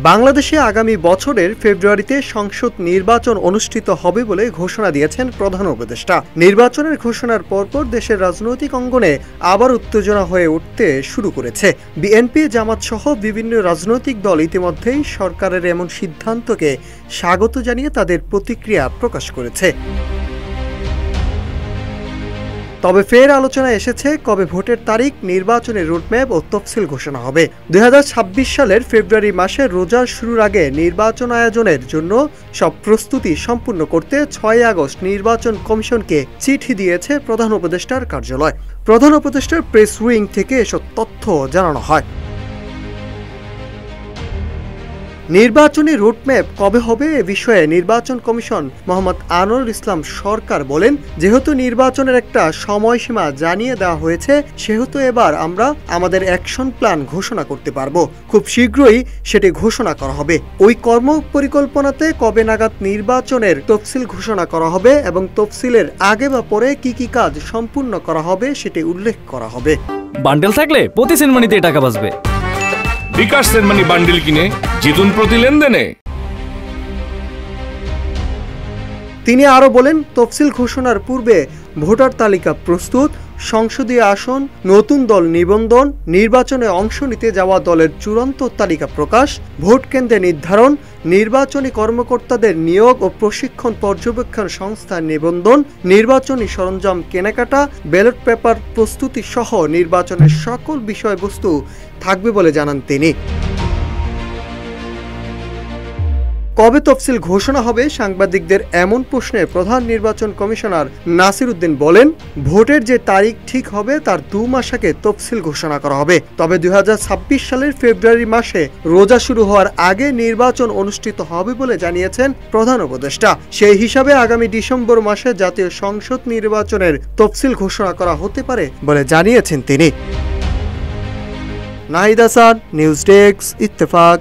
বাংলাদেশে আগামী বছরের ফেব্রুয়ারিতে সংসদ নির্বাচন অনুষ্ঠিত হবে বলে ঘোষণা দিয়েছেন প্রধান উপদেষ্টা। নির্বাচনের ঘোষণার পরপর দেশের রাজনৈতিক অঙ্গনে আবার উত্তেজনা হয়ে উঠতে শুরু করেছে। বিএনপি, জামাত সহ বিভিন্ন রাজনৈতিক দল ইতিমধ্যেই সরকারের এমন সিদ্ধান্তকে স্বাগত জানিয়ে তাদের প্রতিক্রিয়া প্রকাশ করেছে। তবে ফের আলোচনায় এসেছে কবে ভোটের তারিখ, নির্বাচনের রুটম্যাপ ও তফসিল ঘোষণা হবে। 2026 সালের ফেব্রুয়ারি মাসে রোজা শুরুর আগে নির্বাচন আয়োজনের জন্য সব প্রস্তুতি সম্পূর্ণ করতে 6 আগস্ট নির্বাচন কমিশনকে চিঠি দিয়েছে প্রধান উপদেষ্টার কার্যালয়। প্রধান উপদেষ্টার প্রেস উইং থেকে এসব তথ্য জানানো হয়। নির্বাচনী রুটম্যাপ কবে হবে এ বিষয়ে নির্বাচন কমিশন মোহাম্মদ আনোয়ারুল ইসলাম সরকার বলেন, যেহেতু নির্বাচনের একটা সময়সীমা জানিয়ে দেওয়া হয়েছে, সেহেতু এবার আমরা আমাদের অ্যাকশন প্ল্যান ঘোষণা করতে পারবো। খুব শীঘ্রই সেটি ঘোষণা করা হবে। ওই কর্ম পরিকল্পনাতে কবে নাগাদ নির্বাচনের তফসিল ঘোষণা করা হবে এবং তফসিলের আগে বা পরে কি কি কাজ সম্পূর্ণ করা হবে সেটি উল্লেখ করা হবে। বান্ডেল থাকলে প্রতি সেনমানিতে টাকা বাঁচবে। বিকাশ সেনমানি বান্ডেল কিনে জিতুন প্রতি লেনদেনে। তিনি আরও বলেন, তফসিল ঘোষণার পূর্বে ভোটার তালিকা প্রস্তুত, সংসদীয় আসন, নতুন দল নিবন্ধন, নির্বাচনে অংশ নিতে যাওয়া দলের চূড়ান্ত তালিকা প্রকাশ, ভোট কেন্দ্রে নির্ধারণ, নির্বাচনী কর্মকর্তাদের নিয়োগ ও প্রশিক্ষণ পর্যবেক্ষণ সংস্থার নিবন্ধন, নির্বাচনী সরঞ্জাম কেনাকাটা, ব্যালট পেপার প্রস্তুতি সহ নির্বাচনের সকল বিষয়বস্তু থাকবে বলে জানান তিনি। কবে তফসিল ঘোষণা হবে সাংবাদিকদের এমন প্রশ্নে প্রধান নির্বাচন কমিশনার নাসির উদ্দিন বলেন, ভোটের যে তারিখ ঠিক হবে তার 2 মাস আগে তফসিল ঘোষণা করা হবে। তবে 2026 সালের ফেব্রুয়ারি মাসে রোজা শুরু হওয়ার আগে নির্বাচন অনুষ্ঠিত হবে বলে জানিয়েছেন প্রধান উপদেষ্টা। সেই হিসাবে আগামী ডিসেম্বর মাসে জাতীয় সংসদ নির্বাচনের তফসিল ঘোষণা করা হতে পারে বলে জানিয়েছেন তিনি। Nahid Hasan, news desk, Ittefaq.